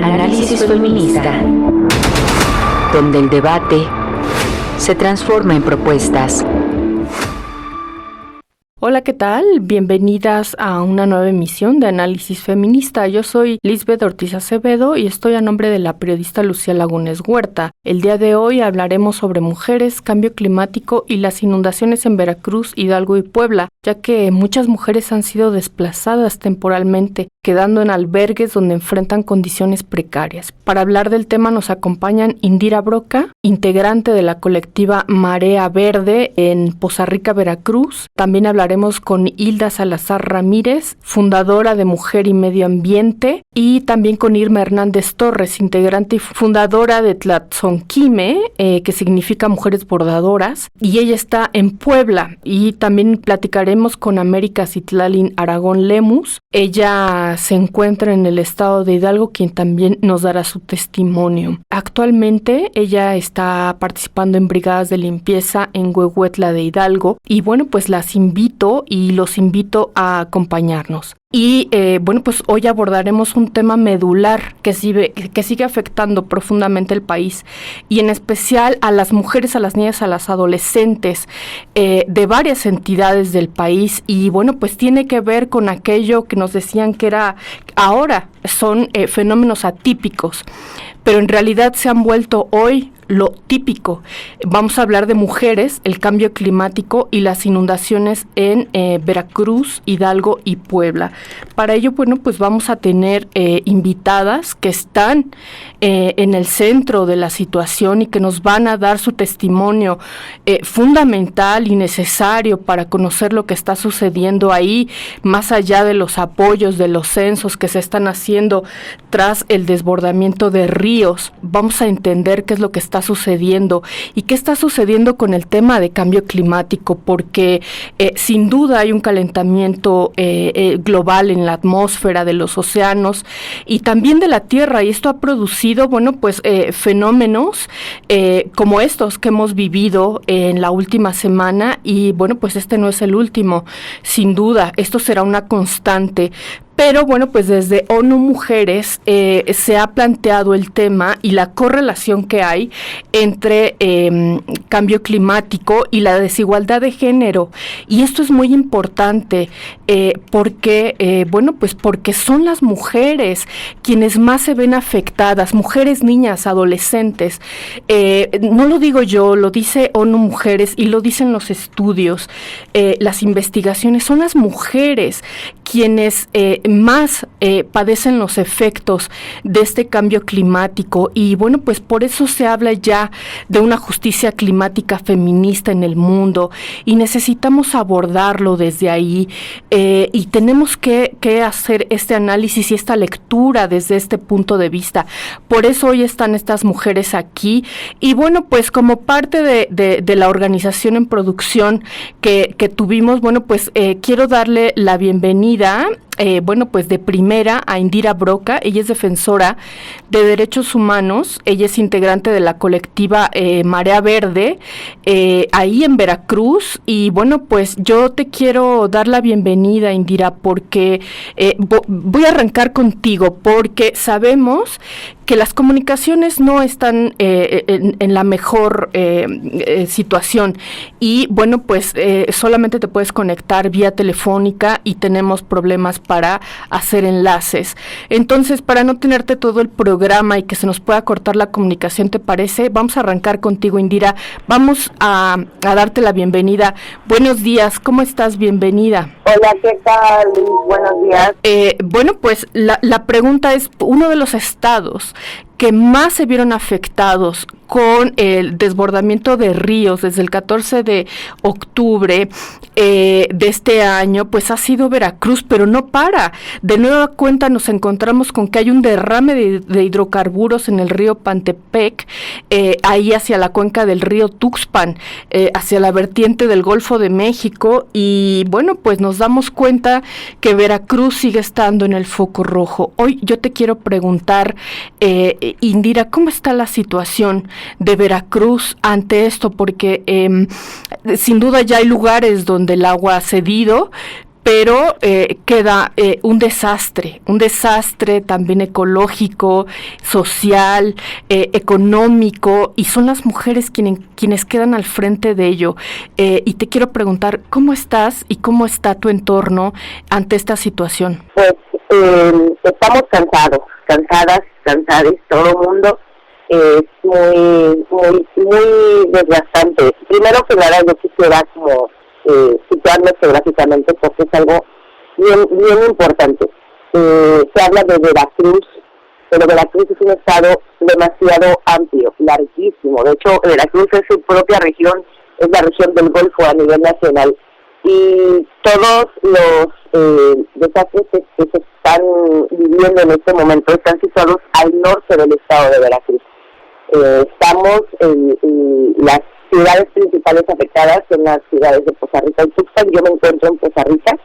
Análisis feminista, donde el debate se transforma en propuestas. Hola, ¿qué tal? Bienvenidas a una nueva emisión de Análisis Feminista. Yo soy Lisbeth Ortiz Acevedo y estoy a nombre de la periodista Lucía Lagunes Huerta. El día de hoy hablaremos sobre mujeres, cambio climático y las inundaciones en Veracruz, Hidalgo y Puebla, ya que muchas mujeres han sido desplazadas temporalmente, quedando en albergues donde enfrentan condiciones precarias. Para hablar del tema nos acompañan Indira Broca, integrante de la colectiva Marea Verde en Poza Rica, Veracruz. También hablaremos con Hilda Salazar Ramírez, fundadora de Mujer y Medio Ambiente, y también con Irma Hernández Torres, integrante y fundadora de Tlatzonquime, que significa Mujeres Bordadoras, y ella está en Puebla. Y también platicaremos con América Citlalin Aragón Lemus. Ella se encuentra en el estado de Hidalgo, quien también nos dará su testimonio. Actualmente ella está participando en brigadas de limpieza en Huehuetla de Hidalgo, y bueno, pues los invito a acompañarnos. Y pues hoy abordaremos un tema medular que sigue afectando profundamente el país, y en especial a las mujeres, a las niñas, a las adolescentes de varias entidades del país. Y bueno, pues tiene que ver con aquello que nos decían que ahora son fenómenos atípicos, pero en realidad se han vuelto hoy lo típico. Vamos a hablar de mujeres, el cambio climático y las inundaciones en Veracruz, Hidalgo y Puebla. Para ello, bueno, pues vamos a tener invitadas que están en el centro de la situación y que nos van a dar su testimonio fundamental y necesario para conocer lo que está sucediendo ahí, más allá de los apoyos, de los censos que se están haciendo tras el desbordamiento de ríos. Vamos a entender qué es lo que está sucediendo y qué está sucediendo con el tema de cambio climático, porque sin duda hay un calentamiento global en la atmósfera, de los océanos y también de la tierra, y esto ha producido, bueno, pues fenómenos como estos que hemos vivido en la última semana, y bueno, pues este no es el último, sin duda, esto será una constante. Pero bueno, pues desde ONU Mujeres se ha planteado el tema y la correlación que hay entre cambio climático y la desigualdad de género. Y esto es muy importante porque son las mujeres quienes más se ven afectadas, mujeres, niñas, adolescentes. No lo digo yo, lo dice ONU Mujeres y lo dicen los estudios, las investigaciones. Son las mujeres quienes más padecen los efectos de este cambio climático, y bueno, pues por eso se habla ya de una justicia climática feminista en el mundo, y necesitamos abordarlo desde ahí, y tenemos que hacer este análisis y esta lectura desde este punto de vista. Por eso hoy están estas mujeres aquí, y bueno, pues como parte de la organización en producción que tuvimos, bueno, pues quiero darle la bienvenida pues de primera a Indira Broca. Ella es defensora de derechos humanos, ella es integrante de la colectiva Marea Verde, ahí en Veracruz, y bueno, pues yo te quiero dar la bienvenida, Indira, porque voy a arrancar contigo, porque sabemos que las comunicaciones no están en la mejor situación, y bueno, pues solamente te puedes conectar vía telefónica y tenemos problemas para hacer enlaces. Entonces, para no tenerte todo el programa y que se nos pueda cortar la comunicación, ¿te parece? Vamos a arrancar contigo, Indira. Vamos a darte la bienvenida. Buenos días, ¿cómo estás? Bienvenida. Hola, ¿qué tal? Buenos días. Bueno, pues la pregunta es, uno de los estados que más se vieron afectados con el desbordamiento de ríos desde el 14 de octubre de este año, pues ha sido Veracruz, pero no para. De nueva cuenta nos encontramos con que hay un derrame de hidrocarburos en el río Pantepec, ahí hacia la cuenca del río Tuxpan, hacia la vertiente del Golfo de México, y bueno, pues nos damos cuenta que Veracruz sigue estando en el foco rojo. Hoy yo te quiero preguntar, Indira, ¿cómo está la situación de Veracruz ante esto? Porque sin duda ya hay lugares donde el agua ha cedido, pero queda un desastre también ecológico, social, económico, y son las mujeres quienes quedan al frente de ello. Y te quiero preguntar, ¿cómo estás y cómo está tu entorno ante esta situación? Pues estamos cansadas, todo el mundo. Es muy desgastante. Primero que nada, yo quisiera como situarme geográficamente porque es algo bien importante. Se habla de Veracruz, pero Veracruz es un estado demasiado amplio, larguísimo. De hecho, Veracruz es su propia región, es la región del Golfo a nivel nacional. Y todos los desastres que se están viviendo en este momento están situados al norte del estado de Veracruz. Estamos en las ciudades principales afectadas, son las ciudades de Poza Rica y Tuxpan. Yo me encuentro en Poza Rica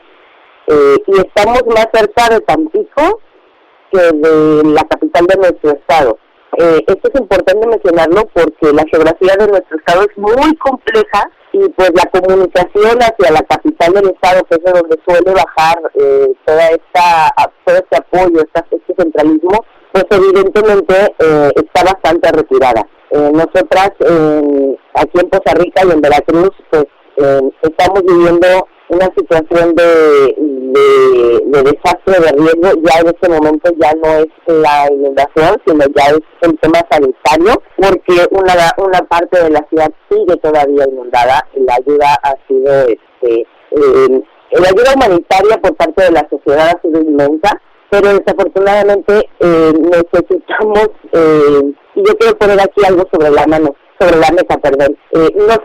y estamos más cerca de Tampico que de la capital de nuestro estado. Esto es importante mencionarlo porque la geografía de nuestro estado es muy compleja y pues la comunicación hacia la capital del estado, que es de donde suele bajar todo este apoyo, este centralismo, pues evidentemente está bastante retirada. Nosotras aquí en Poza Rica y en Veracruz pues estamos viviendo una situación de desastre, de riesgo. Ya en este momento ya no es la inundación, sino ya es el tema sanitario, porque una parte de la ciudad sigue todavía inundada. La ayuda ha sido la ayuda humanitaria por parte de la sociedad ha sido inmensa, pero desafortunadamente necesitamos, y yo quiero poner aquí algo sobre la mesa,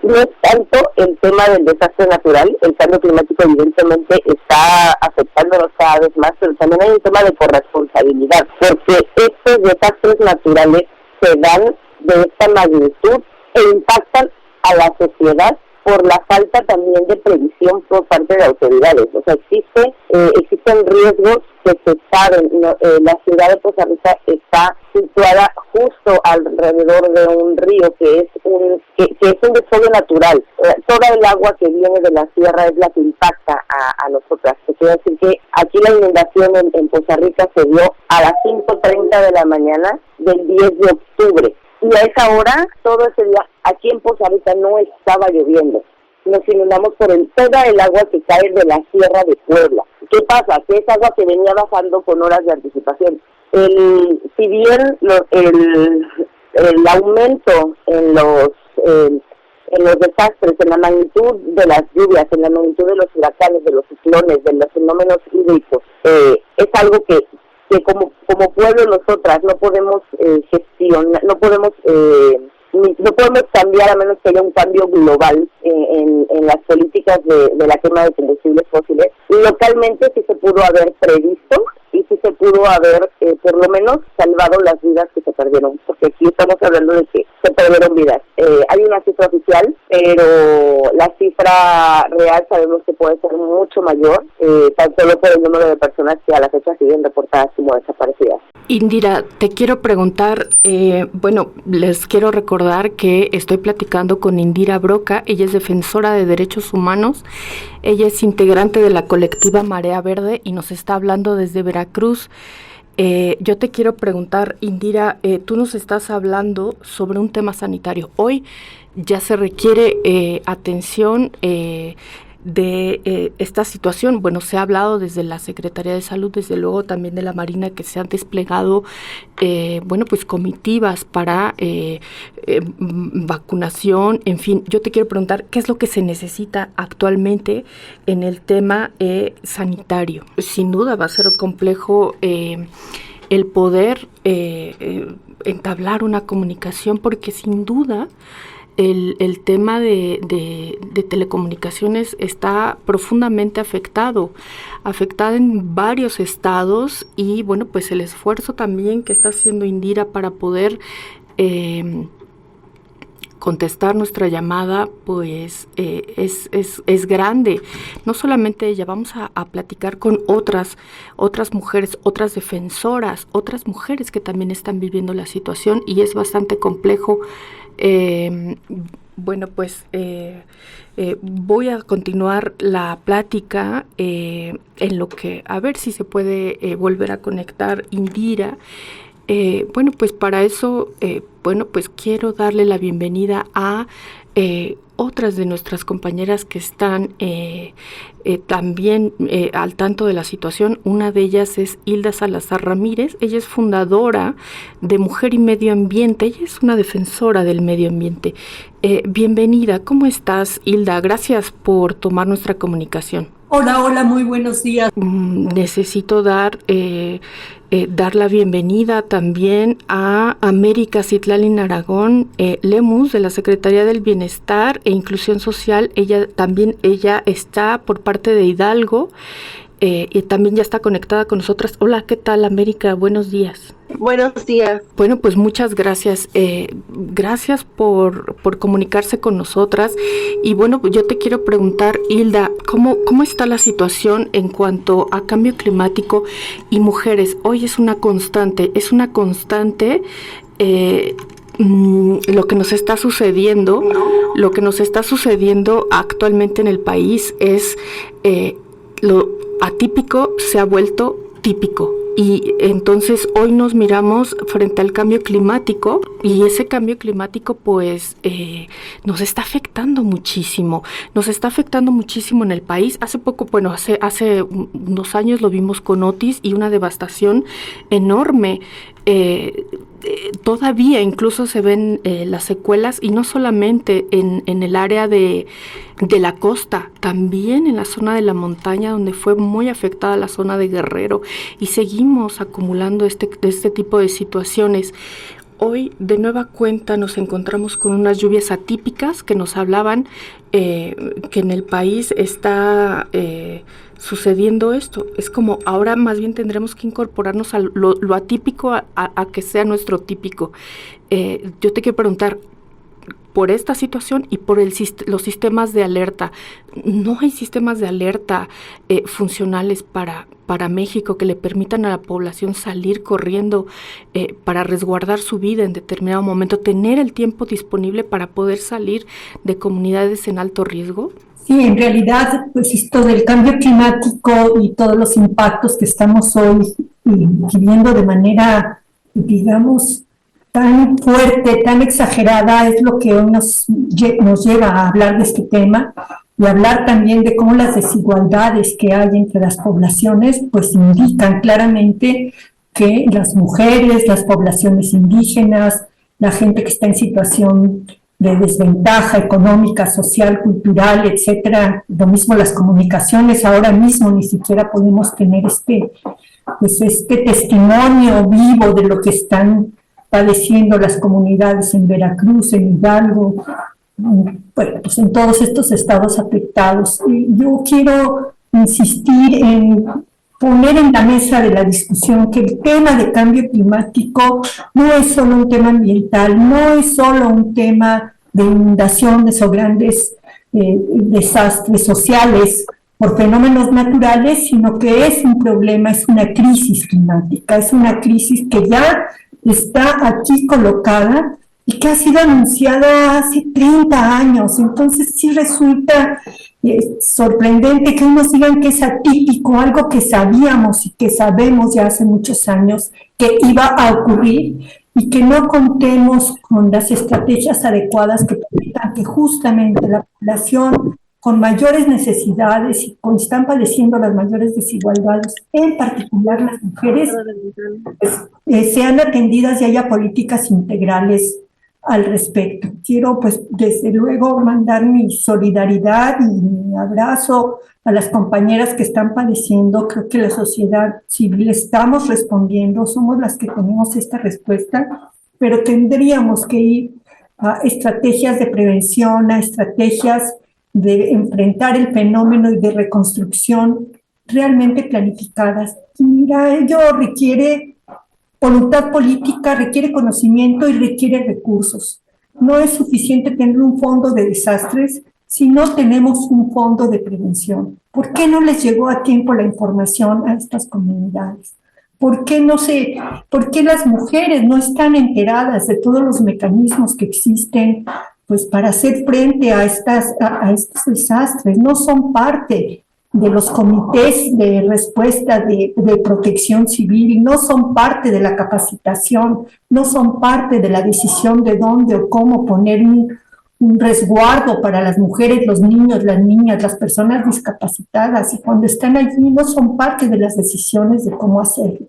no es tanto el tema del desastre natural. El cambio climático evidentemente está afectándonos cada vez más, pero también hay un tema de corresponsabilidad, porque estos desastres naturales se dan de esta magnitud e impactan a la sociedad por la falta también de previsión por parte de autoridades. O sea, existen riesgos que se saben. La ciudad de Poza Rica está situada justo alrededor de un río que es un desfogue natural. Toda el agua que viene de la sierra es la que impacta a nosotras. Te quiero decir que aquí la inundación en Poza Rica se dio a las 5:30 de la mañana del 10 de octubre. Y a esa hora, todo ese día, aquí en Poza Rica no estaba lloviendo. Nos inundamos por toda el agua que cae de la Sierra de Puebla. ¿Qué pasa? Que es agua que venía bajando con horas de anticipación. Si bien el aumento en los desastres, en la magnitud de las lluvias, en la magnitud de los huracanes, de los ciclones, de los fenómenos hídricos, es algo que como pueblo nosotras no podemos gestionar, no podemos cambiar a menos que haya un cambio global en las políticas de la quema de combustibles fósiles. Localmente sí se pudo haber previsto y sí se pudo haber por lo menos salvado las vidas que se perdieron, porque aquí estamos hablando de que se perdieron vidas. Hay una cifra oficial, pero la cifra real sabemos que puede ser mucho mayor, tan solo por el número de personas que a la fecha siguen reportadas como desaparecidas. Indira, te quiero preguntar, les quiero recordar que estoy platicando con Indira Broca. Ella es defensora de derechos humanos, ella es integrante de la colectiva Marea Verde y nos está hablando desde Veracruz. Yo te quiero preguntar, Indira, tú nos estás hablando sobre un tema sanitario. Hoy ya se requiere atención de esta situación. Bueno, se ha hablado desde la Secretaría de Salud, desde luego también de la Marina, que se han desplegado comitivas para vacunación, en fin. Yo te quiero preguntar, ¿qué es lo que se necesita actualmente en el tema sanitario? Sin duda va a ser complejo el poder entablar una comunicación, porque sin duda el tema de telecomunicaciones está profundamente afectado en varios estados, y pues el esfuerzo también que está haciendo Indira para poder contestar nuestra llamada, pues es grande. No solamente ella, vamos a platicar con otras mujeres, otras defensoras, otras mujeres que también están viviendo la situación, y es bastante complejo Bueno, pues voy a continuar la plática en lo que, a ver si se puede volver a conectar Indira. Bueno, pues para eso, pues quiero darle la bienvenida a otras de nuestras compañeras que están también al tanto de la situación. Una de ellas es Hilda Salazar Ramírez. Ella es fundadora de Mujer y Medio Ambiente. Ella es una defensora del medio ambiente. Bienvenida. ¿Cómo estás, Hilda? Gracias por tomar nuestra comunicación. Hola, muy buenos días. Necesito dar la bienvenida también a América Citlali Aragón Lemus, de la Secretaría del Bienestar e Inclusión Social. Ella está por parte de Hidalgo y también ya está conectada con nosotras. Hola, ¿qué tal, América? Buenos días. Buenos días. Bueno, pues muchas gracias. Gracias por comunicarse con nosotras. Y bueno, pues yo te quiero preguntar, Hilda, ¿cómo está la situación en cuanto a cambio climático y mujeres? Hoy es una constante lo que nos está sucediendo actualmente en el país es lo atípico se ha vuelto típico. Y entonces hoy nos miramos frente al cambio climático y ese cambio climático pues nos está afectando muchísimo en el país. Hace poco, hace unos años lo vimos con Otis y una devastación enorme. Todavía incluso se ven las secuelas, y no solamente en el área de la costa, también en la zona de la montaña, donde fue muy afectada la zona de Guerrero, y seguimos acumulando este tipo de situaciones. Hoy, de nueva cuenta, nos encontramos con unas lluvias atípicas que nos hablaban que en el país está sucediendo esto. Es como ahora más bien tendremos que incorporarnos a lo atípico a que sea nuestro típico. Yo te quiero preguntar, por esta situación y por los sistemas de alerta, ¿no hay sistemas de alerta funcionales para México que le permitan a la población salir corriendo para resguardar su vida en determinado momento, tener el tiempo disponible para poder salir de comunidades en alto riesgo? Sí, en realidad, pues esto del cambio climático y todos los impactos que estamos hoy viviendo de manera, digamos, tan fuerte, tan exagerada, es lo que hoy nos lleva a hablar de este tema y hablar también de cómo las desigualdades que hay entre las poblaciones pues indican claramente que las mujeres, las poblaciones indígenas, la gente que está en situación de desventaja económica, social, cultural, etcétera, lo mismo las comunicaciones, ahora mismo ni siquiera podemos tener este testimonio vivo de lo que están padeciendo las comunidades en Veracruz, en Hidalgo, pues en todos estos estados afectados. Y yo quiero insistir en poner en la mesa de la discusión que el tema de cambio climático no es solo un tema ambiental, no es solo un tema de inundaciones o grandes desastres sociales por fenómenos naturales, sino que es un problema, es una crisis climática, es una crisis que ya está aquí colocada y que ha sido anunciada hace 30 años. Entonces sí resulta sorprendente que unos digan que es atípico, algo que sabíamos y que sabemos ya hace muchos años que iba a ocurrir, y que no contemos con las estrategias adecuadas que permitan que justamente la población con mayores necesidades y están padeciendo las mayores desigualdades, en particular las mujeres, pues, sean atendidas y haya políticas integrales al respecto. Quiero, pues, desde luego mandar mi solidaridad y mi abrazo a las compañeras que están padeciendo. Creo que la sociedad civil estamos respondiendo, somos las que tenemos esta respuesta, pero tendríamos que ir a estrategias de prevención, a estrategias de enfrentar el fenómeno y de reconstrucción realmente planificadas. Y mira, ello requiere voluntad política, requiere conocimiento y requiere recursos. No es suficiente tener un fondo de desastres si no tenemos un fondo de prevención. ¿Por qué no les llegó a tiempo la información a estas comunidades? ¿Por qué las mujeres no están enteradas de todos los mecanismos que existen pues para hacer frente a estos desastres. No son parte de los comités de respuesta de protección civil, no son parte de la capacitación, no son parte de la decisión de dónde o cómo poner un resguardo para las mujeres, los niños, las niñas, las personas discapacitadas, y cuando están allí no son parte de las decisiones de cómo hacerlo.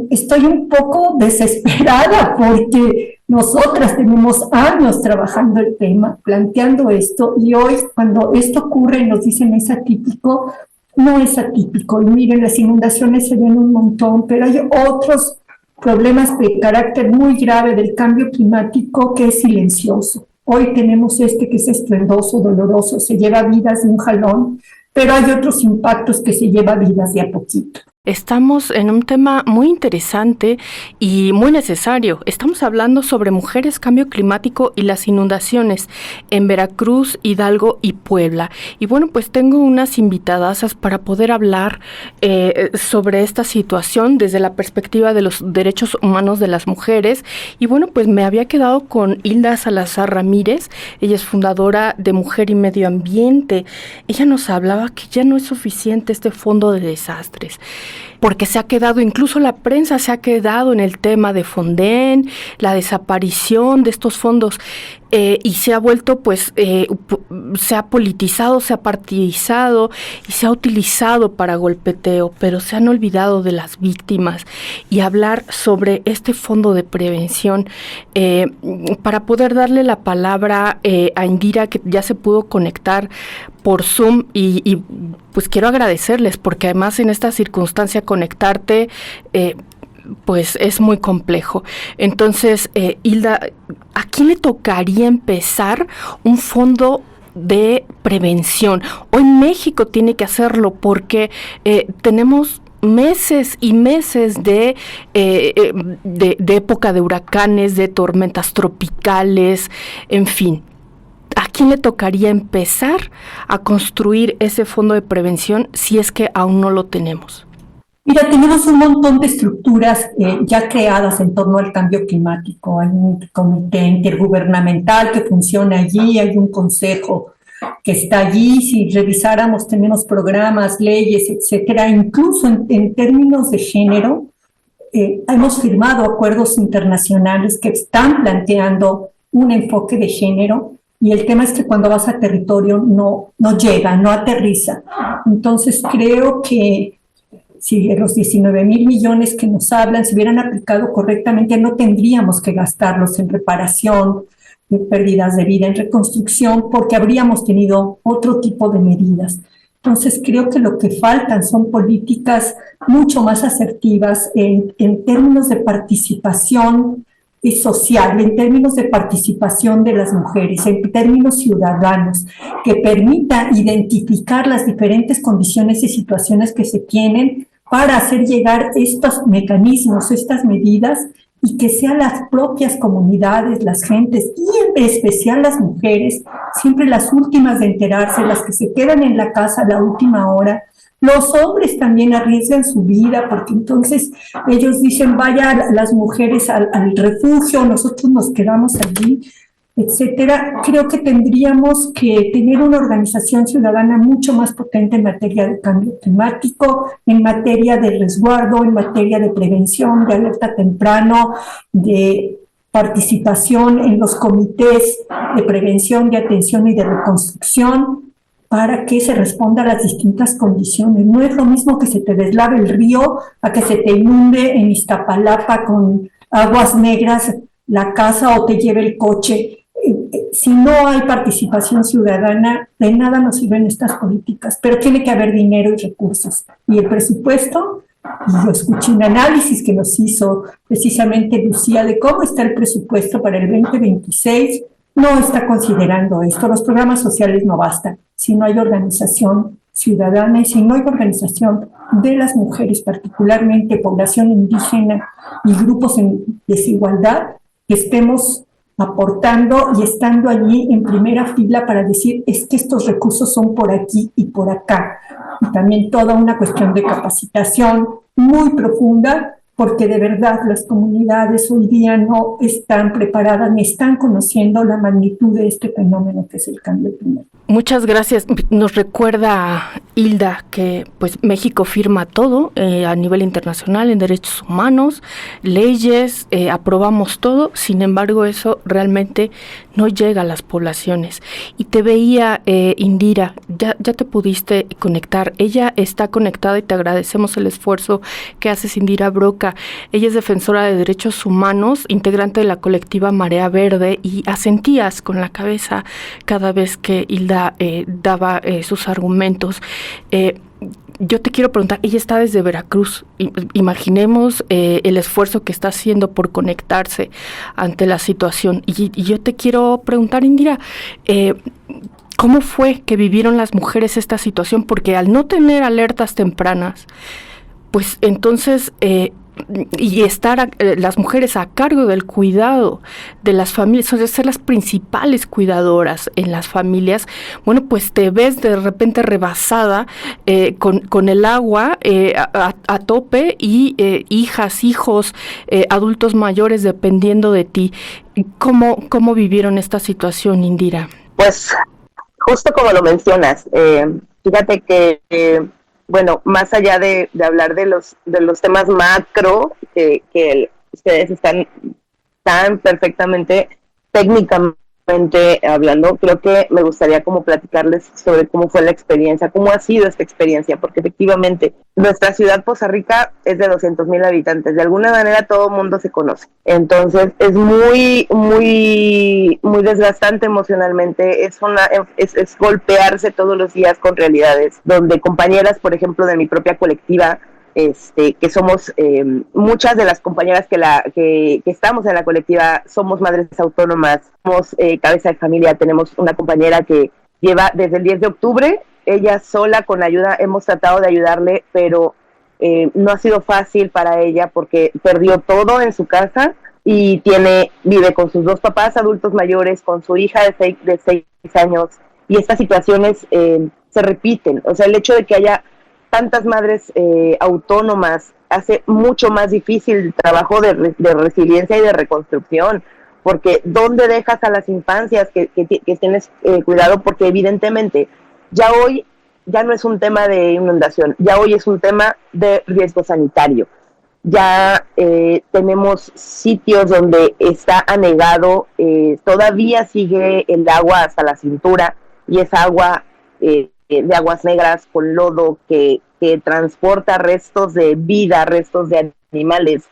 Estoy un poco desesperada porque nosotras tenemos años trabajando el tema, planteando esto, y hoy cuando esto ocurre y nos dicen es atípico, no es atípico. Y miren, las inundaciones se ven un montón, pero hay otros problemas de carácter muy grave del cambio climático que es silencioso. Hoy tenemos que es estruendoso, doloroso, se lleva vidas de un jalón, pero hay otros impactos que se lleva vidas de a poquito. Estamos en un tema muy interesante y muy necesario. Estamos hablando sobre mujeres, cambio climático y las inundaciones en Veracruz, Hidalgo y Puebla. Y bueno, pues tengo unas invitadasas para poder hablar sobre esta situación desde la perspectiva de los derechos humanos de las mujeres. Y bueno, pues me había quedado con Hilda Salazar Ramírez. Ella es fundadora de Mujer y Medio Ambiente. Ella nos hablaba que ya no es suficiente este fondo de desastres, porque se ha quedado, incluso la prensa se ha quedado en el tema de Fonden, la desaparición de estos fondos, y se ha vuelto, pues, se ha politizado, se ha partidizado y se ha utilizado para golpeteo, pero se han olvidado de las víctimas. Y hablar sobre este fondo de prevención, para poder darle la palabra a Indira, que ya se pudo conectar por Zoom, y pues quiero agradecerles, porque además en esta circunstancia conectarte pues es muy complejo. Entonces, Hilda, ¿a quién le tocaría empezar un fondo de prevención? Hoy México tiene que hacerlo porque tenemos meses y meses de época de huracanes, de tormentas tropicales, en fin. ¿A quién le tocaría empezar a construir ese fondo de prevención si es que aún no lo tenemos? Mira, tenemos un montón de estructuras ya creadas en torno al cambio climático. Hay un comité intergubernamental que funciona allí, hay un consejo que está allí. Si revisáramos, tenemos programas, leyes, etcétera. Incluso en términos de género, hemos firmado acuerdos internacionales que están planteando un enfoque de género. Y el tema es que cuando vas a territorio no llega, no aterriza. Entonces creo que si los 19,000 millones que nos hablan se hubieran aplicado correctamente, no tendríamos que gastarlos en reparación, en pérdidas de vida, en reconstrucción, porque habríamos tenido otro tipo de medidas. Entonces creo que lo que faltan son políticas mucho más asertivas en términos de participación social, en términos de participación de las mujeres, en términos ciudadanos, que permita identificar las diferentes condiciones y situaciones que se tienen para hacer llegar estos mecanismos, estas medidas, y que sean las propias comunidades, las gentes, y en especial las mujeres, siempre las últimas de enterarse, las que se quedan en la casa a la última hora. Los hombres también arriesgan su vida, porque entonces ellos dicen, vaya las mujeres al refugio, nosotros nos quedamos allí, etcétera. Creo que tendríamos que tener una organización ciudadana mucho más potente en materia de cambio climático, en materia de resguardo, en materia de prevención, de alerta temprano, de participación en los comités de prevención, de atención y de reconstrucción, para que se responda a las distintas condiciones. No es lo mismo que se te deslave el río a que se te inunde en Iztapalapa con aguas negras la casa o te lleve el coche. Si no hay participación ciudadana, de nada nos sirven estas políticas, pero tiene que haber dinero y recursos. Y el presupuesto, y yo escuché un análisis que nos hizo precisamente Lucía de cómo está el presupuesto para el 2026, no está considerando esto. Los programas sociales no bastan si no hay organización ciudadana y si no hay organización de las mujeres, particularmente población indígena y grupos en desigualdad, que estemos aportando y estando allí en primera fila para decir es que estos recursos son por aquí y por acá. Y también toda una cuestión de capacitación muy profunda porque de verdad las comunidades hoy día no están preparadas ni están conociendo la magnitud de este fenómeno que es el cambio climático. Muchas gracias. Nos recuerda Hilda que pues México firma todo a nivel internacional en derechos humanos, leyes, aprobamos todo, sin embargo eso realmente no llega a las poblaciones. Y te veía, Indira, ya te pudiste conectar, ella está conectada y te agradecemos el esfuerzo que haces, Indira Broca. Ella es defensora de derechos humanos, integrante de la colectiva Marea Verde, y asentías con la cabeza cada vez que Hilda daba sus argumentos. Yo te quiero preguntar, ella está desde Veracruz, imaginemos el esfuerzo que está haciendo por conectarse ante la situación, y yo te quiero preguntar, Indira, ¿cómo fue que vivieron las mujeres esta situación? Porque al no tener alertas tempranas, pues entonces y estar las mujeres a cargo del cuidado de las familias, o sea, ser las principales cuidadoras en las familias, bueno, pues te ves de repente rebasada con el agua a tope y hijas, hijos, adultos mayores dependiendo de ti. ¿Cómo vivieron esta situación, Indira? Pues justo como lo mencionas, fíjate que bueno, más allá de hablar de los temas macro que ustedes están tan perfectamente técnicamente hablando, creo que me gustaría como platicarles sobre cómo fue la experiencia, cómo ha sido esta experiencia, porque efectivamente nuestra ciudad, Poza Rica, es de 200,000 habitantes, de alguna manera todo el mundo se conoce, entonces es muy desgastante emocionalmente, es golpearse todos los días con realidades, donde compañeras, por ejemplo, de mi propia colectiva, que somos muchas de las compañeras que estamos en la colectiva, somos madres autónomas, somos cabeza de familia. Tenemos una compañera que lleva desde el 10 de octubre, ella sola con ayuda, hemos tratado de ayudarle, pero no ha sido fácil para ella porque perdió todo en su casa y vive con sus dos papás adultos mayores, con su hija de 6 años, y estas situaciones se repiten. O sea, el hecho de que haya tantas madres autónomas hace mucho más difícil el trabajo de resiliencia y de reconstrucción, porque ¿dónde dejas a las infancias que tienes cuidado? Porque evidentemente ya hoy ya no es un tema de inundación, ya hoy es un tema de riesgo sanitario. Ya tenemos sitios donde está anegado, todavía sigue el agua hasta la cintura, y esa agua de aguas negras con lodo que transporta restos de vida, restos de animales,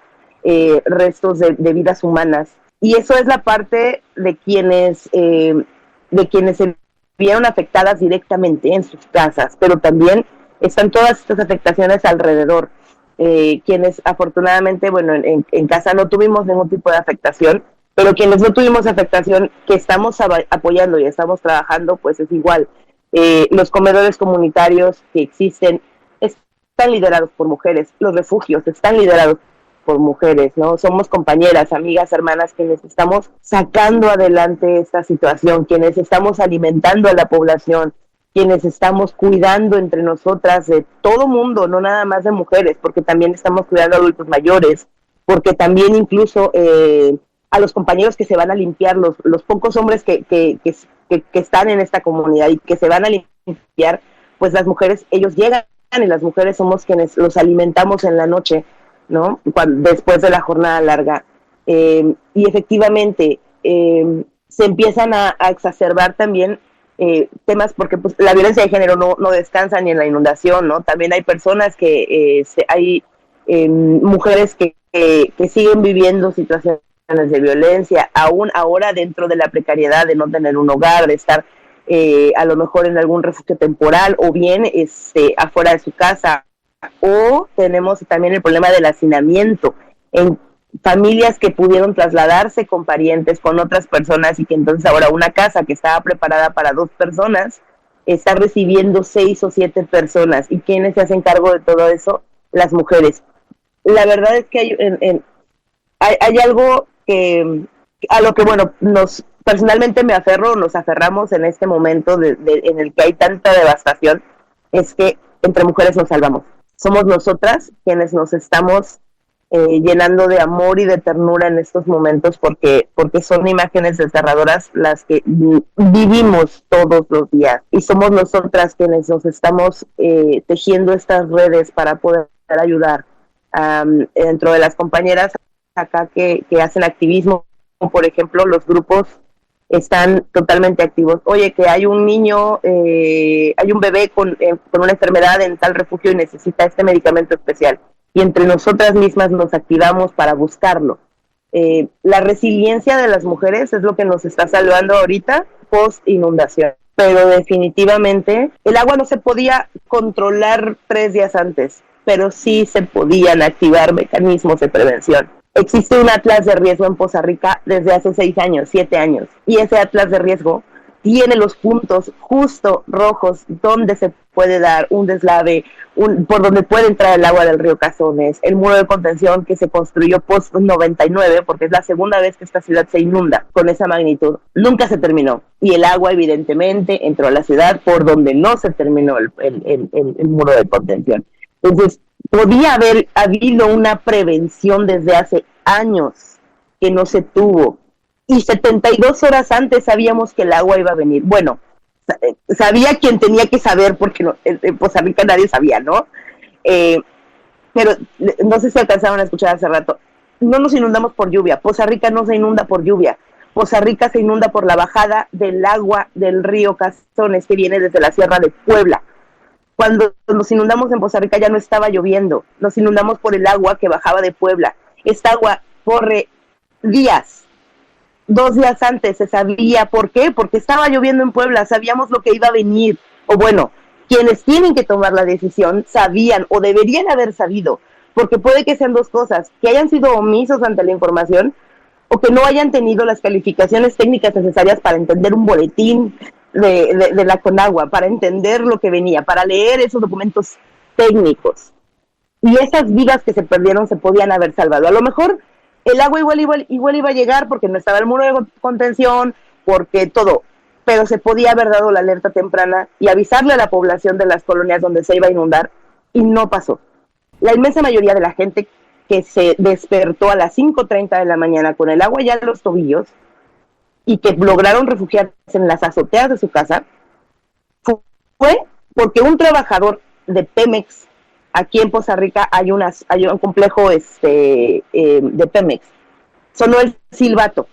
restos de vidas humanas. Y eso es la parte de quienes se vieron afectadas directamente en sus casas, pero también están todas estas afectaciones alrededor. Quienes afortunadamente, bueno, en casa no tuvimos ningún tipo de afectación, pero quienes no tuvimos afectación, que estamos apoyando y estamos trabajando, pues es igual. Los comedores comunitarios que existen están liderados por mujeres, los refugios están liderados por mujeres, ¿no? Somos compañeras, amigas, hermanas, quienes estamos sacando adelante esta situación, quienes estamos alimentando a la población, quienes estamos cuidando entre nosotras de todo mundo, no nada más de mujeres, porque también estamos cuidando a adultos mayores, porque también incluso a los compañeros que se van a limpiar, los pocos hombres que están en esta comunidad y que se van a limpiar, pues las mujeres, ellos llegan y las mujeres somos quienes los alimentamos en la noche, ¿no? Después de la jornada larga. Y efectivamente se empiezan a exacerbar también temas, porque pues la violencia de género no descansa ni en la inundación, ¿no? También hay personas hay mujeres que siguen viviendo situaciones de violencia, aún ahora dentro de la precariedad de no tener un hogar, de estar a lo mejor en algún refugio temporal, o bien afuera de su casa. O tenemos también el problema del hacinamiento en familias que pudieron trasladarse con parientes, con otras personas, y que entonces ahora una casa que estaba preparada para 2 personas está recibiendo 6 o 7 personas. ¿Y quiénes se hacen cargo de todo eso? Las mujeres. La verdad es que hay algo a lo que, bueno, personalmente me aferro, nos aferramos en este momento en el que hay tanta devastación, es que entre mujeres nos salvamos. Somos nosotras quienes nos estamos llenando de amor y de ternura en estos momentos, porque son imágenes desgarradoras las que vivimos todos los días, y somos nosotras quienes nos estamos tejiendo estas redes para poder ayudar. Dentro de las compañeras acá que hacen activismo, por ejemplo, los grupos están totalmente activos. Oye, que hay un niño, hay un bebé con una enfermedad en tal refugio y necesita este medicamento especial. Y entre nosotras mismas nos activamos para buscarlo. La resiliencia de las mujeres es lo que nos está salvando ahorita post inundación. Pero definitivamente el agua no se podía controlar 3 días antes, pero sí se podían activar mecanismos de prevención. Existe un atlas de riesgo en Poza Rica desde hace 6 años, 7 años, y ese atlas de riesgo tiene los puntos justo rojos donde se puede dar un deslave, por donde puede entrar el agua del río Cazones, el muro de contención que se construyó post 99, porque es la segunda vez que esta ciudad se inunda con esa magnitud. Nunca se terminó, y el agua evidentemente entró a la ciudad por donde no se terminó el muro de contención. Entonces, podía haber habido una prevención desde hace años que no se tuvo, y 72 horas antes sabíamos que el agua iba a venir. Bueno, sabía quien tenía que saber, porque no, en Poza Rica nadie sabía, ¿no? Pero no sé si alcanzaron a escuchar hace rato, no nos inundamos por lluvia. Poza Rica no se inunda por lluvia. Poza Rica se inunda por la bajada del agua del río Cazones, que viene desde la Sierra de Puebla. Cuando nos inundamos en Poza Rica ya no estaba lloviendo, nos inundamos por el agua que bajaba de Puebla. Esta agua corre días. 2 días antes se sabía. ¿Por qué? Porque estaba lloviendo en Puebla, sabíamos lo que iba a venir. O bueno, quienes tienen que tomar la decisión sabían o deberían haber sabido, porque puede que sean 2 cosas: que hayan sido omisos ante la información, o que no hayan tenido las calificaciones técnicas necesarias para entender un boletín de la Conagua, para entender lo que venía, para leer esos documentos técnicos. Y esas vidas que se perdieron se podían haber salvado. A lo mejor el agua igual iba a llegar porque no estaba el muro de contención, porque todo, pero se podía haber dado la alerta temprana y avisarle a la población de las colonias donde se iba a inundar, y no pasó. La inmensa mayoría de la gente que se despertó a las 5:30 de la mañana con el agua ya en los tobillos y que lograron refugiarse en las azoteas de su casa, fue porque un trabajador de Pemex, aquí en Poza Rica hay un complejo de Pemex, sonó el silbato,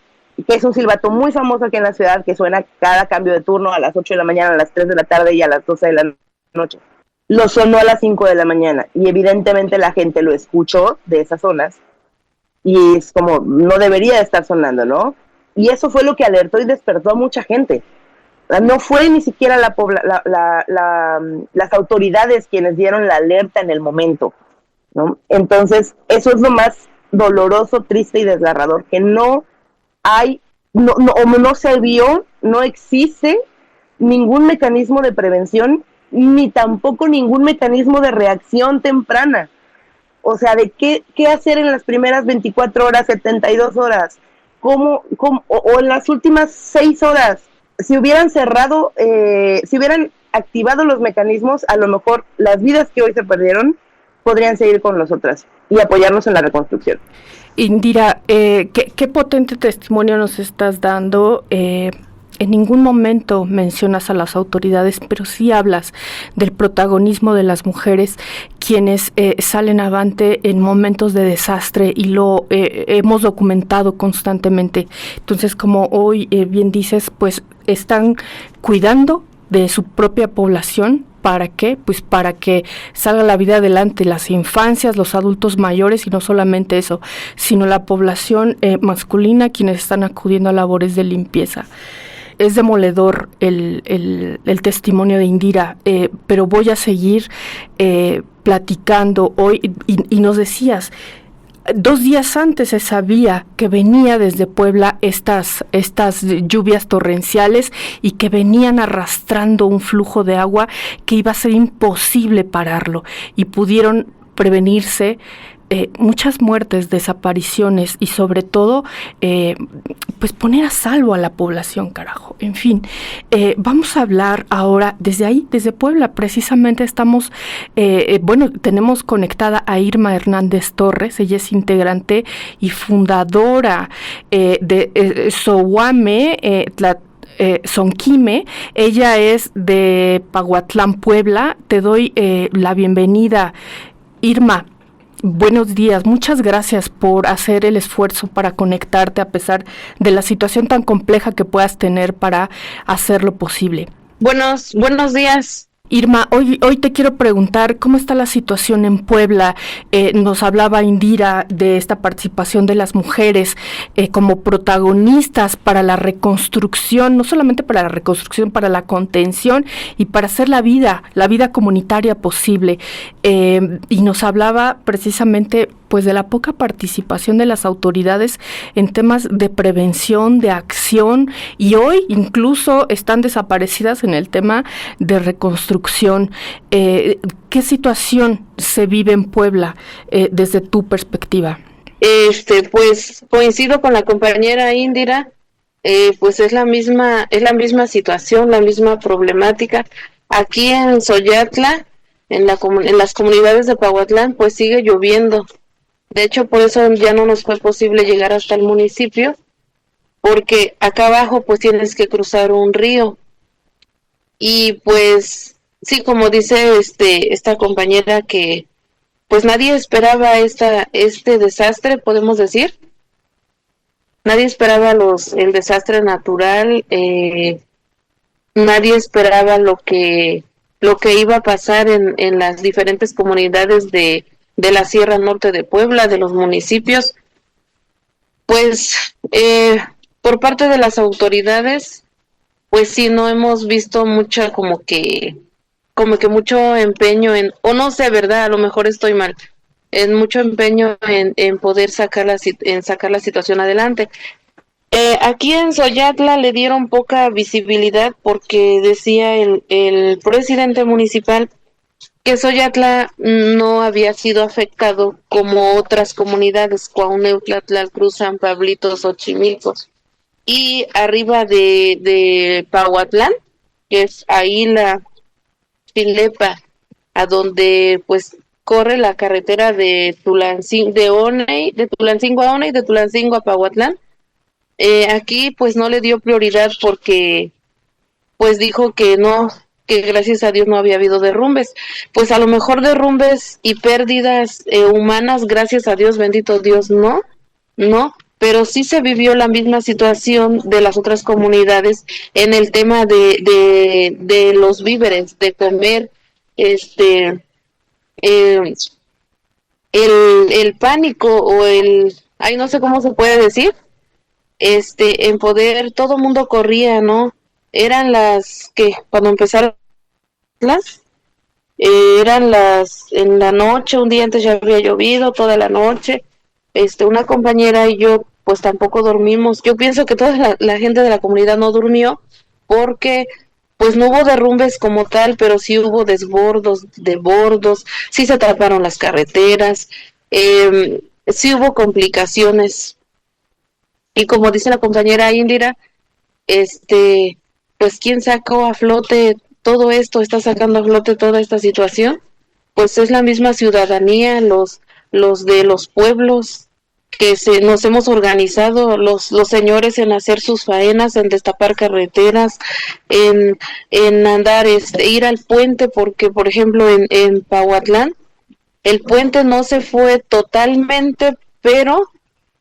que es un silbato muy famoso aquí en la ciudad, que suena cada cambio de turno a las 8 de la mañana, a las 3 de la tarde y a las 12 de la noche. Lo sonó a las 5 de la mañana, y evidentemente la gente lo escuchó de esas zonas, y es como, no debería de estar sonando, ¿no? Y eso fue lo que alertó y despertó a mucha gente. No fue ni siquiera las autoridades quienes dieron la alerta en el momento, ¿no? Entonces, eso es lo más doloroso, triste y desgarrador, que no se vio, no existe ningún mecanismo de prevención, ni tampoco ningún mecanismo de reacción temprana. O sea, de qué hacer en las primeras 24 horas, 72 horas, o en las últimas 6 horas. Si hubieran cerrado, si hubieran activado los mecanismos, a lo mejor las vidas que hoy se perdieron podrían seguir con nosotras y apoyarnos en la reconstrucción. Indira, qué potente testimonio nos estás dando. En ningún momento mencionas a las autoridades, pero sí hablas del protagonismo de las mujeres, quienes salen avante en momentos de desastre, y lo hemos documentado constantemente. Entonces, como hoy bien dices, pues están cuidando de su propia población. ¿Para qué? Pues para que salga la vida adelante, las infancias, los adultos mayores, y no solamente eso, sino la población masculina, quienes están acudiendo a labores de limpieza. Es demoledor el testimonio de Indira, pero voy a seguir platicando hoy, y nos decías, 2 días antes se sabía que venía desde Puebla estas lluvias torrenciales, y que venían arrastrando un flujo de agua que iba a ser imposible pararlo, y pudieron prevenirse muchas muertes, desapariciones y sobre todo pues poner a salvo a la población, carajo. En fin, vamos a hablar ahora desde ahí, desde Puebla. Precisamente estamos, tenemos conectada a Irma Hernández Torres. Ella es integrante y fundadora de Sohuame, Sonquime. Ella es de Pahuatlán, Puebla. Te doy la bienvenida, Irma. Buenos días, muchas gracias por hacer el esfuerzo para conectarte a pesar de la situación tan compleja que puedas tener para hacerlo posible. Buenos días. Irma, hoy te quiero preguntar cómo está la situación en Puebla. Nos hablaba Indira de esta participación de las mujeres como protagonistas para la reconstrucción, no solamente para la reconstrucción, para la contención y para hacer la vida comunitaria posible. Y nos hablaba precisamente pues de la poca participación de las autoridades en temas de prevención, de acción, y hoy incluso están desaparecidas en el tema de reconstrucción. ¿Qué situación se vive en Puebla desde tu perspectiva? Pues coincido con la compañera Indira, pues es la misma situación, la misma problemática. Aquí en Xoyatla, en las comunidades de Pahuatlán, pues sigue lloviendo. De hecho, por eso ya no nos fue posible llegar hasta el municipio, porque acá abajo pues tienes que cruzar un río. Y pues sí, como dice esta compañera, que pues nadie esperaba este desastre, podemos decir. Nadie esperaba el desastre natural, nadie esperaba lo que iba a pasar en las diferentes comunidades de la Sierra Norte de Puebla, de los municipios. Pues por parte de las autoridades, pues sí, no hemos visto mucha como que mucho empeño o no sé, verdad, a lo mejor estoy mal, en mucho empeño en poder sacar la situación adelante. Aquí en Xoyatla le dieron poca visibilidad porque decía el presidente municipal que Xoyatla no había sido afectado como otras comunidades, Cuauhnéucla, Tlalcruz, San Pablito, Xochimilco. Y arriba de Pahuatlán, que es ahí la Pilepa, a donde pues corre la carretera de Tulancingo a Oney, de Tulancingo a Pahuatlán. Aquí pues no le dio prioridad porque pues dijo que no, que gracias a Dios no había habido derrumbes. Pues a lo mejor derrumbes y pérdidas humanas, gracias a Dios, bendito Dios, no, pero sí se vivió la misma situación de las otras comunidades en el tema de los víveres, de comer, el pánico o no sé cómo se puede decir, en poder, todo mundo corría, ¿no? Eran las que cuando empezaron eran las en la noche, un día antes ya había llovido toda la noche. Una compañera y yo pues tampoco dormimos. Yo pienso que toda la gente de la comunidad no durmió porque pues no hubo derrumbes como tal, pero sí hubo desbordos, sí se taparon las carreteras, sí hubo complicaciones. Y como dice la compañera Indira, pues quién sacó a flote todo esto, está sacando a flote toda esta situación, pues es la misma ciudadanía, los de los pueblos que nos hemos organizado, los señores en hacer sus faenas, en destapar carreteras, en andar, ir al puente, porque por ejemplo en Pahuatlán, el puente no se fue totalmente, pero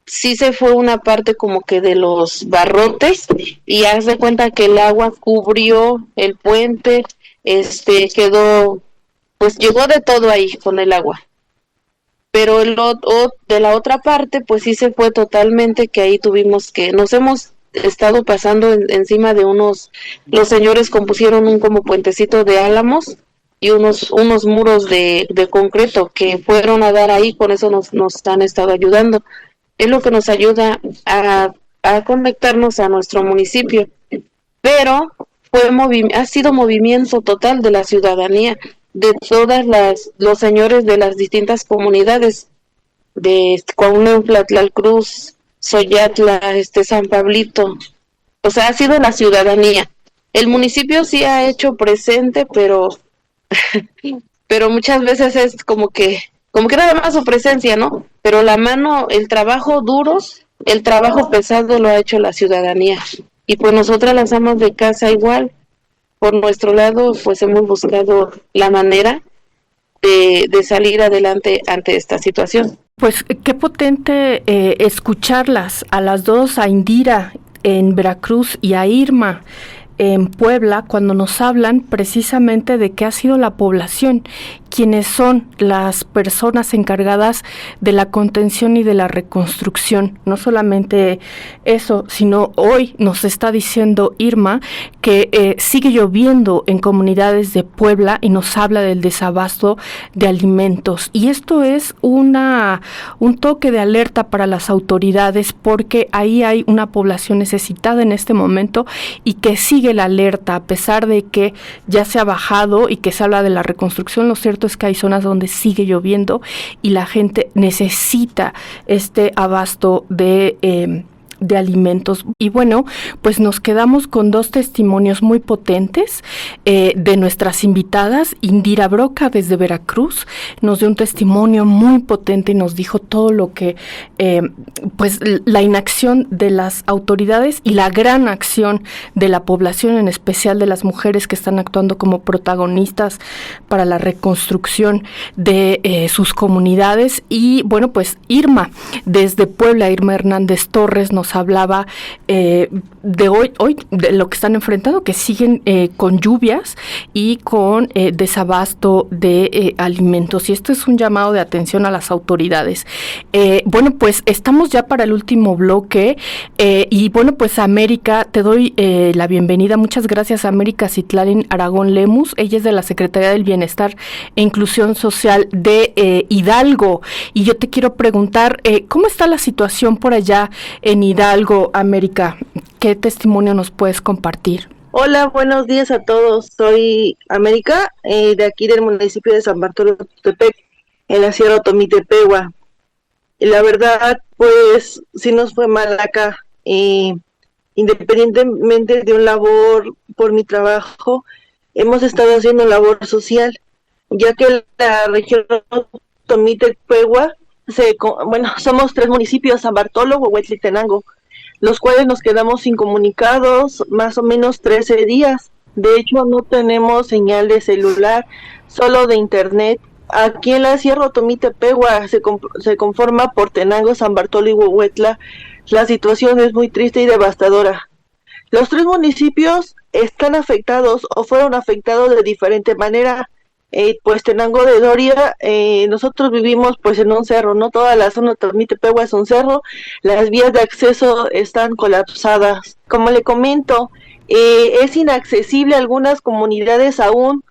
sí se fue una parte como que de los barrotes y haz de cuenta que el agua cubrió el puente, quedó, pues llegó de todo ahí con el agua. Pero de la otra parte, pues sí se fue totalmente, que ahí nos hemos estado pasando encima de los señores compusieron un como puentecito de álamos y unos muros de concreto que fueron a dar ahí, con eso nos han estado ayudando. Es lo que nos ayuda a conectarnos a nuestro municipio, pero ha sido movimiento total de la ciudadanía, de todas los señores de las distintas comunidades. de Cuauhnétopc, Tlalcruz, Xoyatla, San Pablito. O sea, ha sido la ciudadanía. El municipio sí ha hecho presente, pero muchas veces es como que nada más su presencia, ¿no? Pero la mano, el trabajo duro, el trabajo pesado lo ha hecho la ciudadanía. Y pues nosotras las amas de casa igual, por nuestro lado, pues hemos buscado la manera de salir adelante ante esta situación. Pues qué potente escucharlas a las dos, a Indira en Veracruz y a Irma en Puebla, cuando nos hablan precisamente de qué ha sido la población, quienes son las personas encargadas de la contención y de la reconstrucción. No solamente eso, sino hoy nos está diciendo Irma que sigue lloviendo en comunidades de Puebla y nos habla del desabasto de alimentos. Y esto es un toque de alerta para las autoridades, porque ahí hay una población necesitada en este momento y que sigue la alerta, a pesar de que ya se ha bajado y que se habla de la reconstrucción. Lo cierto es que hay zonas donde sigue lloviendo y la gente necesita este abasto de alimentos. Y bueno, pues nos quedamos con dos testimonios muy potentes de nuestras invitadas. Indira Broca, desde Veracruz, nos dio un testimonio muy potente y nos dijo todo lo que pues la inacción de las autoridades y la gran acción de la población, en especial de las mujeres que están actuando como protagonistas para la reconstrucción de sus comunidades. Y bueno, pues Irma, desde Puebla, Irma Hernández Torres, nos hablaba de hoy de lo que están enfrentando, que siguen con lluvias y con desabasto de alimentos, y esto es un llamado de atención a las autoridades. Bueno, pues estamos ya para el último bloque y bueno, pues América, te doy la bienvenida. Muchas gracias, América Citlali Aragón Lemus. Ella es de la Secretaría del Bienestar e Inclusión Social de Hidalgo, y yo te quiero preguntar, ¿cómo está la situación por allá en Hidalgo, América? ¿Qué testimonio nos puedes compartir? Hola, buenos días a todos. Soy América, de aquí del municipio de San Bartolo Tepec, en la Sierra Otomí-Tepehua. Y la verdad, pues, sí nos fue mal acá. Independientemente de un labor por mi trabajo, hemos estado haciendo labor social, ya que la región Otomí-Tepehua, somos 3 municipios: San Bartolo, Huehuetla y Tenango, los cuales nos quedamos incomunicados más o menos 13 días. De hecho, no tenemos señal de celular, solo de internet. Aquí en la Sierra Otomí-Tepehua se conforma por Tenango, San Bartolo y Huehuetla. La situación es muy triste y devastadora. Los 3 municipios están afectados o fueron afectados de diferente manera. Pues Tenango de Doria, nosotros vivimos pues en un cerro, no toda la zona de Otomí-Tepehua es un cerro, las vías de acceso están colapsadas. Como le comento, es inaccesible a algunas comunidades aún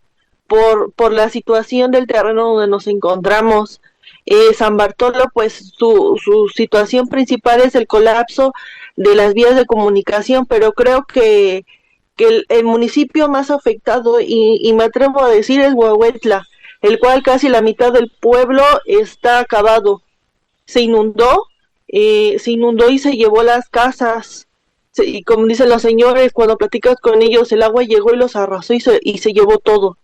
por la situación del terreno donde nos encontramos. San Bartolo, pues su situación principal es el colapso de las vías de comunicación, pero creo que el municipio más afectado, y me atrevo a decir, es Huehuetla, el cual casi la mitad del pueblo está acabado. Se inundó y se llevó las casas. Y como dicen los señores, cuando platicas con ellos, el agua llegó y los arrasó y se llevó todo.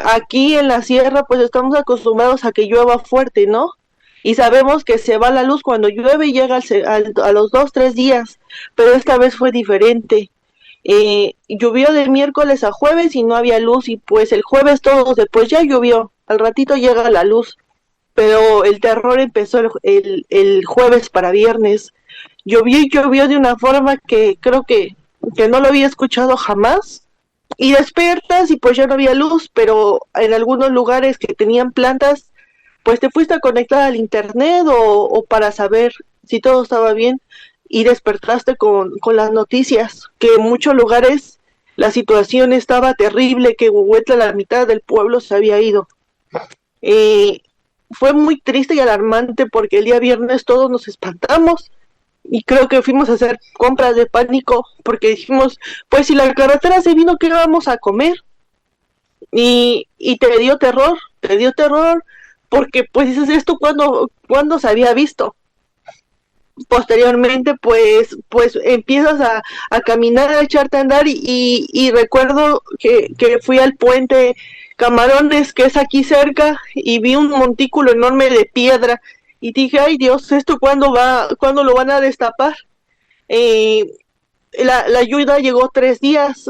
Aquí en la sierra, pues estamos acostumbrados a que llueva fuerte, ¿no? Y sabemos que se va la luz cuando llueve y llega a los 2-3 días, pero esta vez fue diferente. Llovió de miércoles a jueves y no había luz, y pues el jueves todos después ya llovió, al ratito llega la luz, pero el terror empezó el jueves para viernes. Llovió de una forma que creo que no lo había escuchado jamás, y despiertas y pues ya no había luz, pero en algunos lugares que tenían plantas, pues te fuiste a conectar al internet o para saber si todo estaba bien, y despertaste con las noticias que en muchos lugares la situación estaba terrible, que Huehuetla, la mitad del pueblo se había ido. Fue muy triste y alarmante, porque el día viernes todos nos espantamos y creo que fuimos a hacer compras de pánico, porque dijimos, pues si la carretera se vino, ¿qué vamos a comer? Y te dio terror, porque pues dices, ¿esto cuándo se había visto? Posteriormente pues empiezas a caminar, a echarte a andar y recuerdo que fui al puente Camarones, que es aquí cerca, y vi un montículo enorme de piedra y dije, ay Dios, ¿esto cuándo lo van a destapar? La ayuda llegó 3 días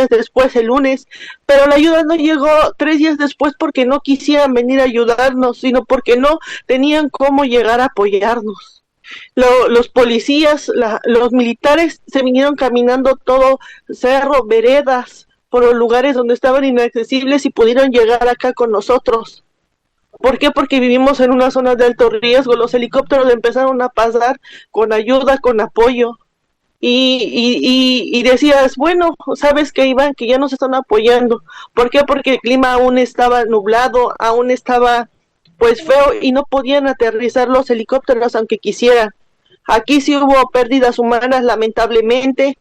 después, el lunes, pero la ayuda no llegó 3 días después porque no quisieran venir a ayudarnos, sino porque no tenían cómo llegar a apoyarnos. Los policías, los militares se vinieron caminando todo cerro, veredas, por los lugares donde estaban inaccesibles y pudieron llegar acá con nosotros. ¿Por qué? Porque vivimos en una zona de alto riesgo. Los helicópteros empezaron a pasar con ayuda, con apoyo. Y decías, bueno, ¿sabes qué, Iván? Que ya nos están apoyando. ¿Por qué? Porque el clima aún estaba nublado, aún estaba pues feo y no podían aterrizar los helicópteros aunque quisieran. Aquí sí hubo pérdidas humanas, lamentablemente,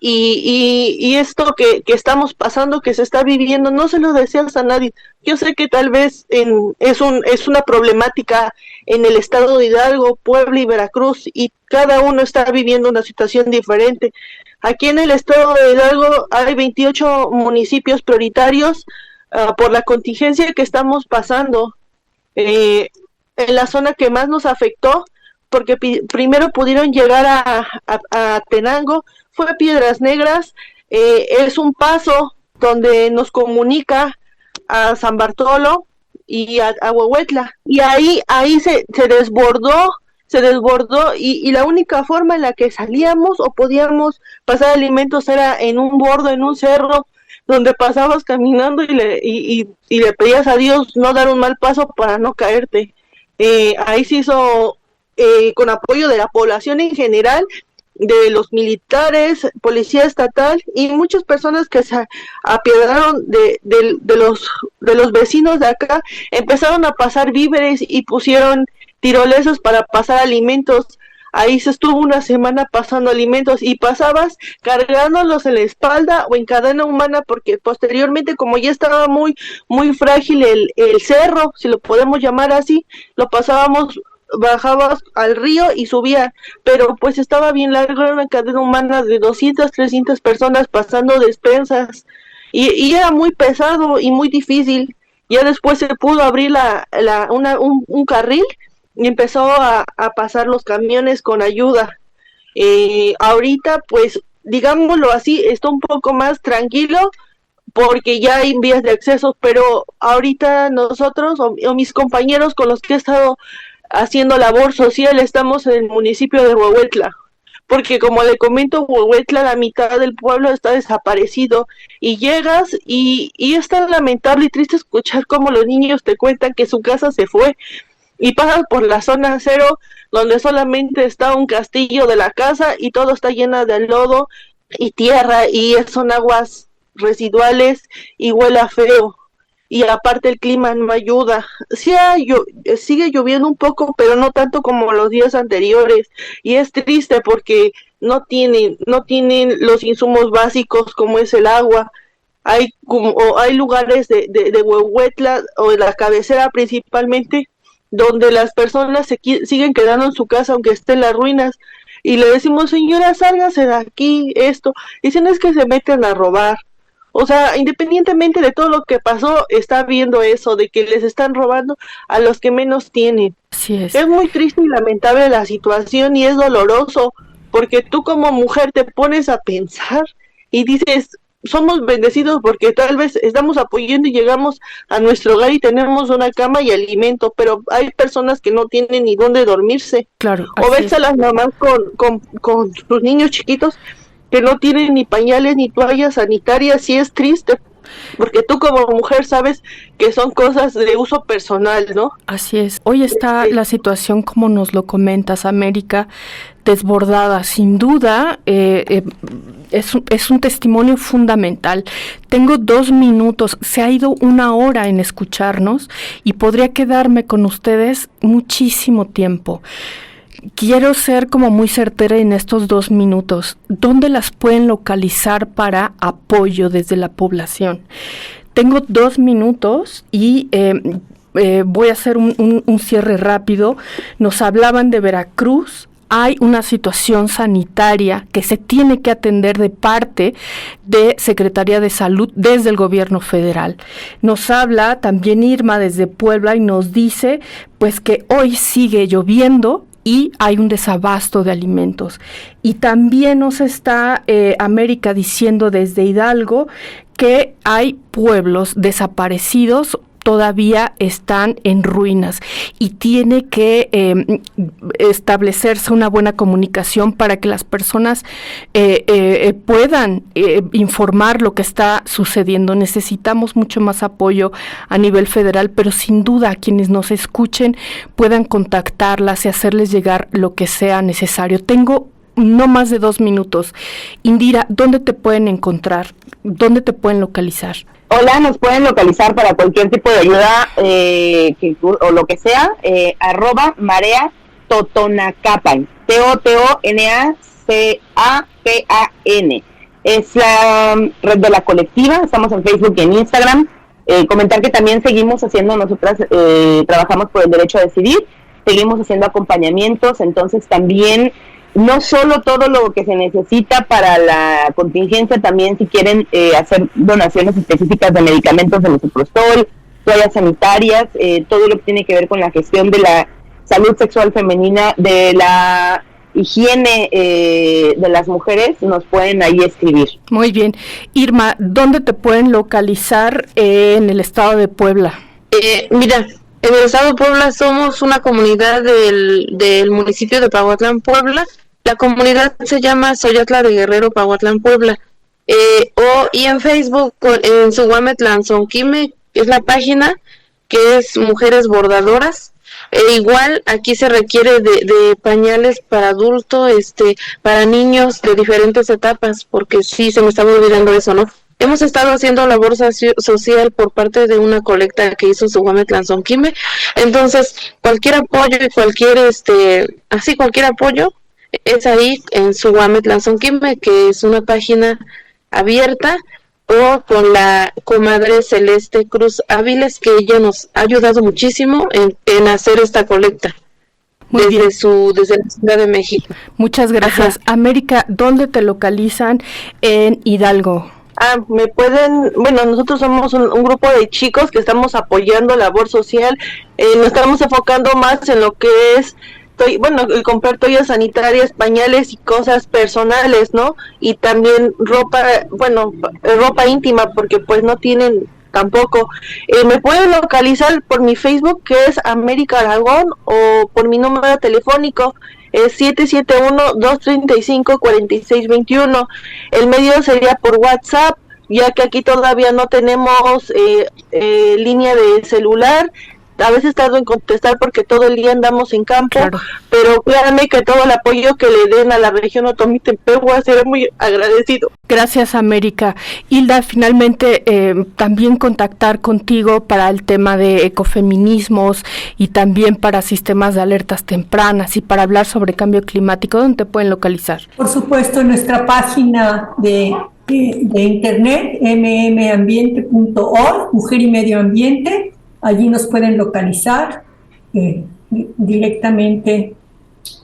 y esto que estamos pasando, que se está viviendo, no se lo deseas a nadie. Yo sé que tal vez es una problemática en el estado de Hidalgo, Puebla y Veracruz, y cada uno está viviendo una situación diferente. Aquí en el estado de Hidalgo hay 28 municipios prioritarios por la contingencia que estamos pasando. En la zona que más nos afectó, porque primero pudieron llegar a Tenango, fue Piedras Negras. Es un paso donde nos comunica a San Bartolo y a Huehuetla, y ahí se desbordó y la única forma en la que salíamos o podíamos pasar alimentos era en un bordo, en un cerro, donde pasabas caminando y le pedías a Dios no dar un mal paso para no caerte. Ahí se hizo con apoyo de la población en general, de los militares, policía estatal y muchas personas que se apiedraron de los vecinos de acá, empezaron a pasar víveres y pusieron tirolesas para pasar alimentos. Ahí se estuvo una semana pasando alimentos y pasabas cargándolos en la espalda o en cadena humana, porque posteriormente, como ya estaba muy frágil el cerro, si lo podemos llamar así, bajabas al río y subía, pero pues estaba bien largo, era una cadena humana de 200, 300 personas pasando despensas y era muy pesado y muy difícil. Ya después se pudo abrir un carril y empezó a pasar los camiones con ayuda. Ahorita pues digámoslo así, está un poco más tranquilo porque ya hay vías de acceso, pero ahorita nosotros o mis compañeros con los que he estado haciendo labor social estamos en el municipio de Huehuetla, porque como le comento, Huehuetla, la mitad del pueblo está desaparecido y llegas y es tan lamentable y triste escuchar cómo los niños te cuentan que su casa se fue y pasas por la zona cero donde solamente está un castillo de la casa y todo está lleno de lodo y tierra y son aguas residuales y huele feo. Y aparte el clima no ayuda. Sí, sigue lloviendo un poco, pero no tanto como los días anteriores. Y es triste porque no tienen los insumos básicos como es el agua. Hay lugares de Huehuetla o de la cabecera principalmente, donde las personas siguen quedando en su casa aunque estén en las ruinas. Y le decimos, señora, sálgase de aquí, esto. Dicen, es que se meten a robar. O sea, independientemente de todo lo que pasó, está viendo eso, de que les están robando a los que menos tienen. Así es. Es muy triste y lamentable la situación y es doloroso, porque tú como mujer te pones a pensar y dices, somos bendecidos porque tal vez estamos apoyando y llegamos a nuestro hogar y tenemos una cama y alimento, pero hay personas que no tienen ni dónde dormirse. Claro. O ves a las mamás con sus niños chiquitos que no tienen ni pañales ni toallas sanitarias, y es triste, porque tú como mujer sabes que son cosas de uso personal, ¿no? Así es. Hoy está la situación, como nos lo comentas, América, desbordada. Sin duda, es un testimonio fundamental. Tengo 2 minutos, se ha ido 1 hora en escucharnos y podría quedarme con ustedes muchísimo tiempo. Quiero ser como muy certera en estos 2 minutos. ¿Dónde las pueden localizar para apoyo desde la población? Tengo 2 minutos y voy a hacer un cierre rápido. Nos hablaban de Veracruz. Hay una situación sanitaria que se tiene que atender de parte de Secretaría de Salud desde el gobierno federal. Nos habla también Irma desde Puebla y nos dice pues que hoy sigue lloviendo y hay un desabasto de alimentos. Y también nos está América diciendo desde Hidalgo que hay pueblos desaparecidos, todavía están en ruinas y tiene que establecerse una buena comunicación para que las personas puedan informar lo que está sucediendo. Necesitamos mucho más apoyo a nivel federal, pero sin duda quienes nos escuchen puedan contactarlas y hacerles llegar lo que sea necesario. Tengo no más de 2 minutos. Indira, ¿dónde te pueden encontrar? ¿Dónde te pueden localizar? Hola, nos pueden localizar para cualquier tipo de ayuda o lo que sea, @Marea Totonacapan, TOTONACAPAN. Es la red de la colectiva, estamos en Facebook y en Instagram. Comentar que también seguimos haciendo, nosotras trabajamos por el derecho a decidir, seguimos haciendo acompañamientos, entonces también no solo todo lo que se necesita para la contingencia, también si quieren hacer donaciones específicas de medicamentos de misoprostol, toallas sanitarias, todo lo que tiene que ver con la gestión de la salud sexual femenina, de la higiene de las mujeres, nos pueden ahí escribir. Muy bien. Irma, ¿dónde te pueden localizar en el estado de Puebla? Mira, en el estado de Puebla somos una comunidad del municipio de Pahuatlán, Puebla. La comunidad se llama Soyatla de Guerrero, Pahuatlán, Puebla. Y en Facebook, en Suhuametlán Sonquime, es la página que es Mujeres Bordadoras. Igual aquí se requiere de pañales para adulto, para niños de diferentes etapas, porque sí, se me estaba olvidando eso, ¿no? Hemos estado haciendo labor social por parte de una colecta que hizo Suhuametlán Sonquime. Entonces, cualquier apoyo y cualquier apoyo es ahí en Suhuametlán Sonquime, que es una página abierta, o con la comadre Celeste Cruz Áviles, que ella nos ha ayudado muchísimo en hacer esta colecta. Muy bien. Desde la Ciudad de México. Muchas gracias. Ajá. América, ¿dónde te localizan en Hidalgo? Nosotros somos un grupo de chicos que estamos apoyando labor social, nos estamos enfocando más en lo que es, el comprar toallas sanitarias, pañales y cosas personales, ¿no? Y también ropa íntima, porque pues no tienen tampoco. Me pueden localizar por mi Facebook, que es América Aragón, o por mi número telefónico, es 771-235-4621. El medio sería por WhatsApp, ya que aquí todavía no tenemos línea de celular. A veces tardo en contestar porque todo el día andamos en campo, claro. Pero créanme que todo el apoyo que le den a la región Otomí-Tempehua será muy agradecido. Gracias, América. Hilda, finalmente también contactar contigo para el tema de ecofeminismos y también para sistemas de alertas tempranas y para hablar sobre cambio climático. ¿Dónde te pueden localizar? Por supuesto, en nuestra página de internet, mmambiente.org, Mujer y Medio Ambiente. Allí nos pueden localizar directamente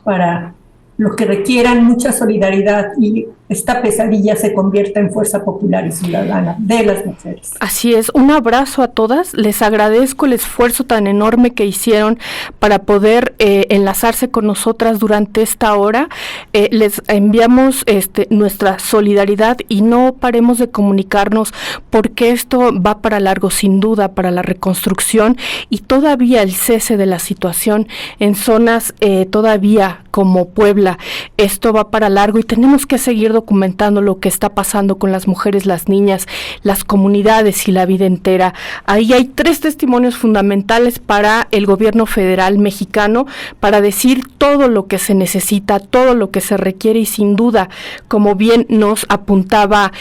para lo que requieran. Mucha solidaridad y esta pesadilla se convierta en fuerza popular y ciudadana de las mujeres. Así es, un abrazo a todas, les agradezco el esfuerzo tan enorme que hicieron para poder enlazarse con nosotras durante esta hora. Les enviamos nuestra solidaridad y no paremos de comunicarnos, porque esto va para largo, sin duda, para la reconstrucción y todavía el cese de la situación en zonas todavía como Puebla. Esto va para largo y tenemos que seguir documentando lo que está pasando con las mujeres, las niñas, las comunidades y la vida entera. Ahí hay 3 testimonios fundamentales para el gobierno federal mexicano para decir todo lo que se necesita, todo lo que se requiere y sin duda, como bien nos apuntaba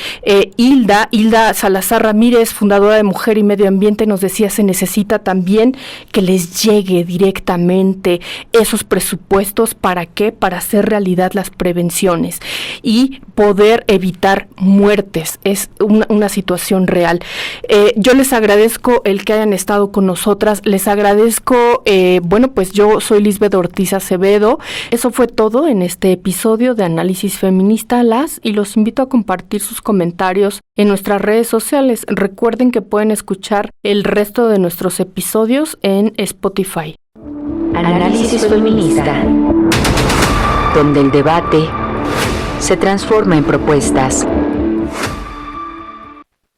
Hilda Salazar Ramírez, fundadora de Mujer y Medio Ambiente, nos decía, se necesita también que les llegue directamente esos presupuestos. ¿Para qué? Para hacer hacer realidad las prevenciones y poder evitar muertes. Es una situación real. Yo les agradezco el que hayan estado con nosotras, les agradezco, pues yo soy Lisbeth Ortiz Acevedo. Eso fue todo en este episodio de Análisis Feminista, y los invito a compartir sus comentarios en nuestras redes sociales. Recuerden que pueden escuchar el resto de nuestros episodios en Spotify. Análisis Feminista, donde el debate se transforma en propuestas.